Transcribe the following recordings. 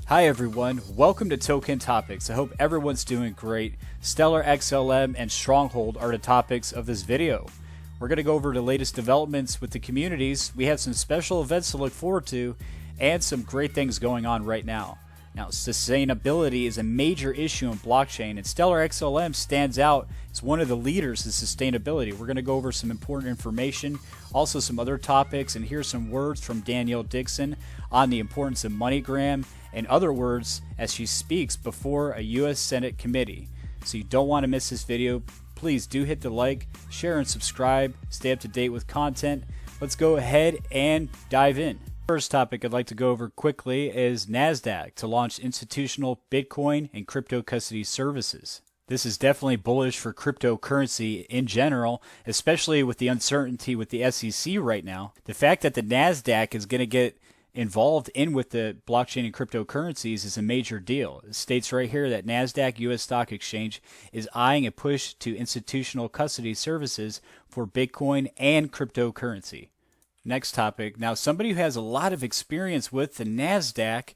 Hi everyone, welcome to Token Topics. I hope everyone's doing great. Stellar, XLM, and Stronghold are the topics of this video. We're going to go over the latest developments with the communities. We have some special events to look forward to and some great things going on right now. Now, sustainability is a major issue in blockchain, and Stellar XLM stands out as one of the leaders in sustainability. We're going to go over some important information, also some other topics, and here's some words from Danielle Dixon on the importance of MoneyGram and other words as she speaks before a U.S. Senate committee. So you don't want to miss this video. Please do hit the like, share, and subscribe. Stay up to date with content. Let's go ahead and dive in. First topic I'd like to go over quickly is NASDAQ to launch institutional Bitcoin and crypto custody services. This is definitely bullish for cryptocurrency in general, especially with the uncertainty with the SEC right now. The fact that the NASDAQ is going to get involved in with the blockchain and cryptocurrencies is a major deal. It states right here that NASDAQ U.S. Stock Exchange is eyeing a push to institutional custody services for Bitcoin and cryptocurrency. Next topic. Now, somebody who has a lot of experience with the NASDAQ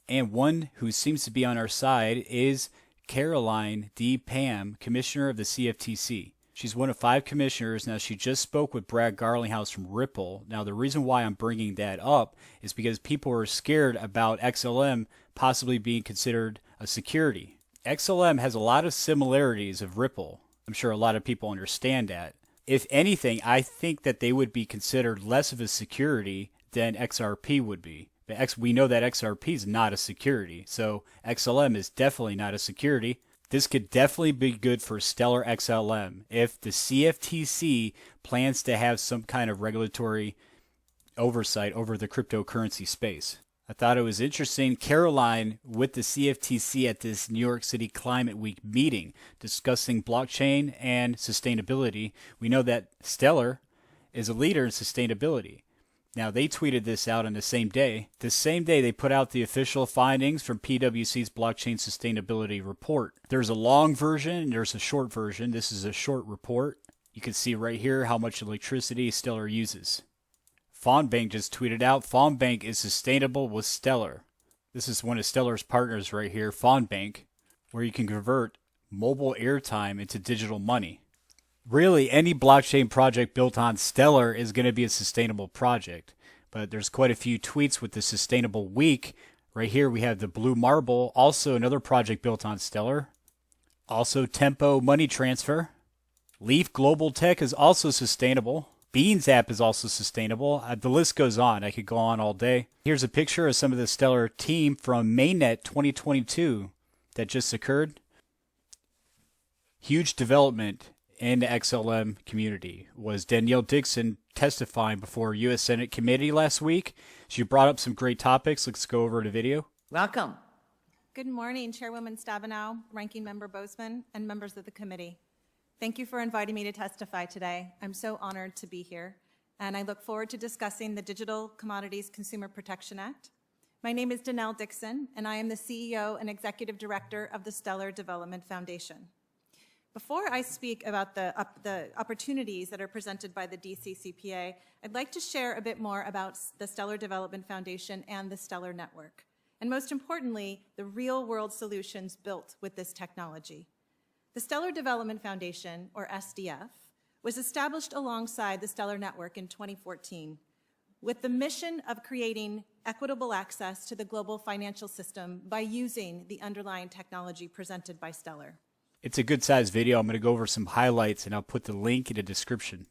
and one who seems to be on our side is Caroline D. Pam, Commissioner of the CFTC. She's one of 5 commissioners. Now, she just spoke with Brad Garlinghouse from Ripple. Now, the reason why I'm bringing that up is because people are scared about XLM possibly being considered a security. XLM has a lot of similarities of Ripple. I'm sure a lot of people understand that. If anything, I think that they would be considered less of a security than XRP would be. We know that XRP is not a security, so XLM is definitely not a security. This could definitely be good for Stellar XLM if the CFTC plans to have some kind of regulatory oversight over the cryptocurrency space. I thought it was interesting. Caroline with the CFTC at this New York City Climate Week meeting discussing blockchain and sustainability. We know that Stellar is a leader in sustainability. Now, they tweeted this out on the same day. The same day, they put out the official findings from PwC's Blockchain Sustainability Report. There's a long version and there's a short version. This is a short report. You can see right here how much electricity Stellar uses. Fawnbank just tweeted out, Fawnbank is sustainable with Stellar. This is one of Stellar's partners right here, Fawnbank, where you can convert mobile airtime into digital money. Really, any blockchain project built on Stellar is going to be a sustainable project. But there's quite a few tweets with the Sustainable Week. Right here we have the Blue Marble, also another project built on Stellar. Also Tempo Money Transfer. Leaf Global Tech is also sustainable. Beans app is also sustainable. The list goes on. I could go on all day. Here's a picture of some of the Stellar team from Mainnet 2022 that just occurred. Huge development in the XLM community was Danielle Dixon testifying before a U.S. Senate committee last week. She brought up some great topics. Let's go over the video. Welcome. Good morning, Chairwoman Stabenow, Ranking Member Bozeman, and members of the committee. Thank you for inviting me to testify today. I'm so honored to be here, and I look forward to discussing the Digital Commodities Consumer Protection Act. My name is Danielle Dixon, and I am the CEO and Executive Director of the Stellar Development Foundation. Before I speak about the opportunities that are presented by the DCCPA, I'd like to share a bit more about the Stellar Development Foundation and the Stellar Network, and most importantly, the real-world solutions built with this technology. The Stellar Development Foundation, or SDF, was established alongside the Stellar Network in 2014 with the mission of creating equitable access to the global financial system by using the underlying technology presented by Stellar. It's a good-sized video. I'm going to go over some highlights, and I'll put the link in the description.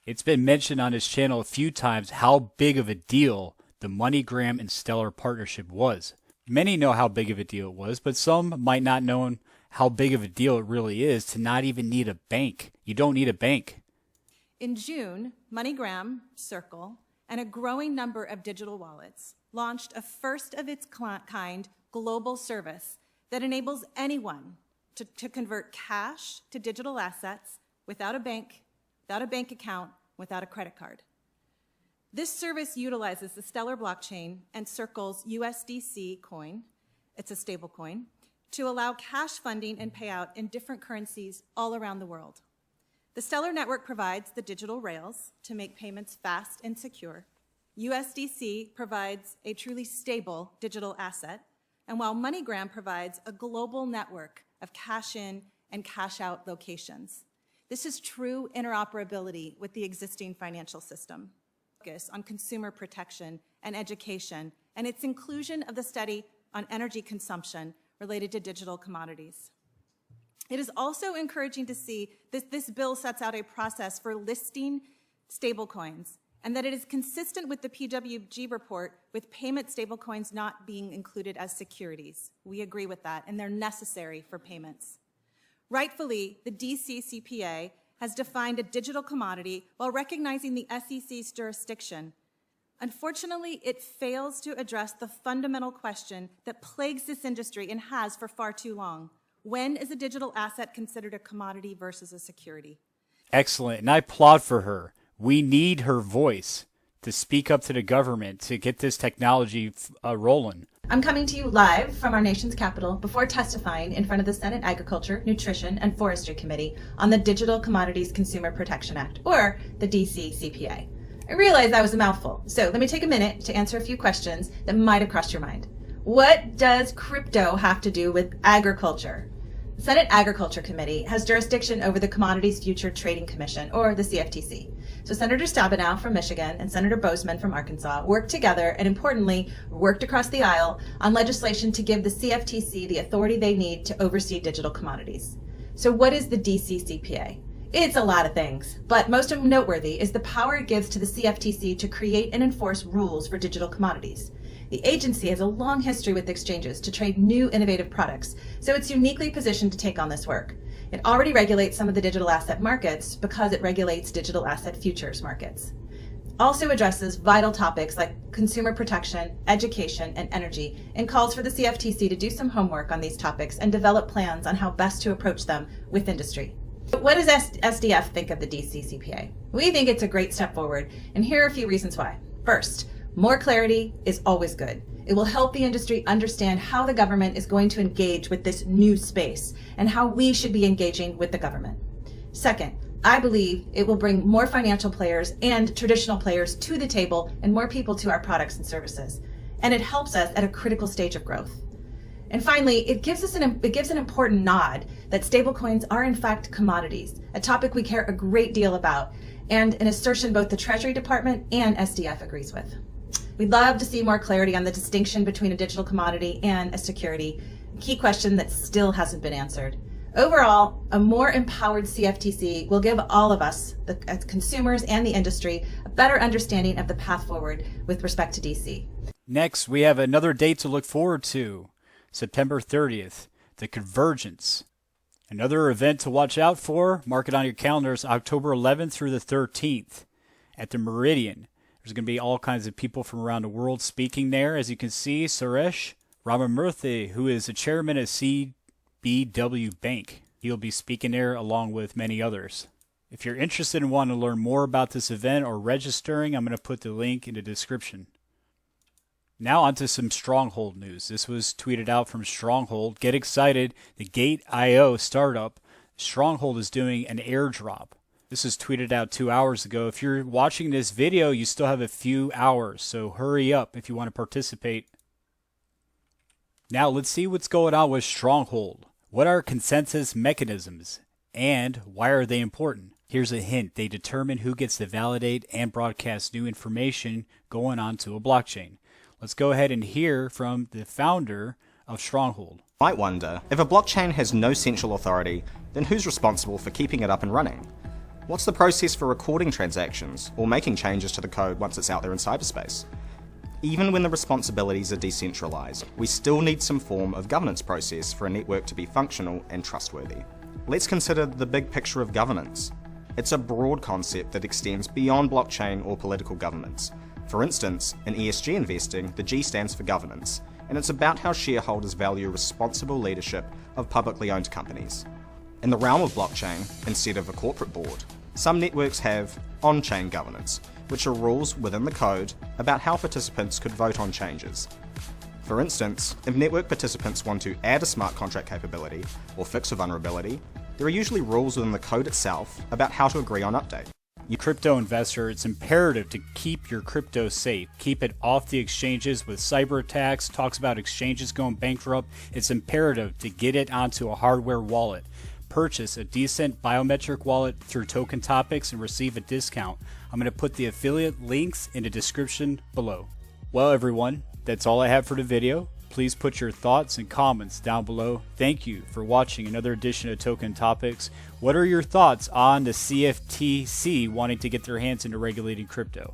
It's been mentioned on this channel a few times how big of a deal the MoneyGram and Stellar partnership was. Many know how big of a deal it was, but some might not know how big of a deal it really is to not even need a bank. You don't need a bank. In June, MoneyGram, Circle, and a growing number of digital wallets launched a first-of-its-kind global service that enables anyone to convert cash to digital assets without a bank account, without a credit card. This service utilizes the Stellar blockchain and Circle's USDC coin, it's a stable coin, to allow cash funding and payout in different currencies all around the world. The Stellar network provides the digital rails to make payments fast and secure. USDC provides a truly stable digital asset, and while MoneyGram provides a global network of cash-in and cash-out locations. This is true interoperability with the existing financial system. Focus on consumer protection and education, and its inclusion of the study on energy consumption related to digital commodities. It is also encouraging to see that this bill sets out a process for listing stablecoins, and that it is consistent with the PWG report with payment stablecoins not being included as securities. We agree with that, and they're necessary for payments. Rightfully, the DCCPA has defined a digital commodity while recognizing the SEC's jurisdiction. Unfortunately, it fails to address the fundamental question that plagues this industry and has for far too long. When is a digital asset considered a commodity versus a security? Excellent, and I applaud for her. We need her voice to speak up to the government to get this technology rolling. I'm coming to you live from our nation's capital before testifying in front of the Senate Agriculture, Nutrition, and Forestry Committee on the Digital Commodities Consumer Protection Act, or the DCCPA. I realize that was a mouthful, so let me take a minute to answer a few questions that might have crossed your mind. What does crypto have to do with agriculture? The Senate Agriculture Committee has jurisdiction over the Commodities Future Trading Commission, or the CFTC. So Senator Stabenow from Michigan and Senator Boozman from Arkansas worked together and, importantly, worked across the aisle on legislation to give the CFTC the authority they need to oversee digital commodities. So what is the DCCPA? It's a lot of things, but most noteworthy is the power it gives to the CFTC to create and enforce rules for digital commodities. The agency has a long history with exchanges to trade new innovative products, so it's uniquely positioned to take on this work. It already regulates some of the digital asset markets because it regulates digital asset futures markets. Also addresses vital topics like consumer protection, education, and energy, and calls for the CFTC to do some homework on these topics and develop plans on how best to approach them with industry. But what does SDF think of the DCCPA? We think it's a great step forward, and here are a few reasons why. First, more clarity is always good. It will help the industry understand how the government is going to engage with this new space and how we should be engaging with the government. Second, I believe it will bring more financial players and traditional players to the table and more people to our products and services. And it helps us at a critical stage of growth. And finally, it gives an important nod that stablecoins are in fact commodities, a topic we care a great deal about, and an assertion both the Treasury Department and SDF agrees with. We'd love to see more clarity on the distinction between a digital commodity and a security, a key question that still hasn't been answered. Overall, a more empowered CFTC will give all of us, the consumers and the industry, a better understanding of the path forward with respect to DC. Next, we have another date to look forward to, September 30th, the Convergence. Another event to watch out for, mark it on your calendars, October 11th through the 13th at the Meridian. There's going to be all kinds of people from around the world speaking there. As you can see, Suresh Ramamurthy, who is the chairman of CBW Bank. He'll be speaking there along with many others. If you're interested in wanting to learn more about this event or registering, I'm going to put the link in the description. Now on to some Stronghold news. This was tweeted out from Stronghold. Get excited. The Gate.io startup, Stronghold, is doing an airdrop. This was tweeted out 2 hours ago. If you're watching this video, you still have a few hours, so hurry up if you want to participate. Now let's see what's going on with Stronghold. What are consensus mechanisms, and why are they important? Here's a hint. They determine who gets to validate and broadcast new information going onto a blockchain. Let's go ahead and hear from the founder of Stronghold. Might wonder, if a blockchain has no central authority, then who's responsible for keeping it up and running? What's the process for recording transactions or making changes to the code once it's out there in cyberspace? Even when the responsibilities are decentralized, we still need some form of governance process for a network to be functional and trustworthy. Let's consider the big picture of governance. It's a broad concept that extends beyond blockchain or political governments. For instance, in ESG investing, the G stands for governance, and it's about how shareholders value responsible leadership of publicly owned companies. In the realm of blockchain, instead of a corporate board, some networks have on-chain governance, which are rules within the code about how participants could vote on changes. For instance, if network participants want to add a smart contract capability or fix a vulnerability, there are usually rules within the code itself about how to agree on update. You crypto investor, it's imperative to keep your crypto safe. Keep it off the exchanges with cyber attacks, talks about exchanges going bankrupt. It's imperative to get it onto a hardware wallet. Purchase a DCENT biometric wallet through Token Topics and receive a discount. I'm going to put the affiliate links in the description below. Well, everyone, that's all I have for the video. Please put your thoughts and comments down below. Thank you for watching another edition of Token Topics. What are your thoughts on the CFTC wanting to get their hands into regulating crypto?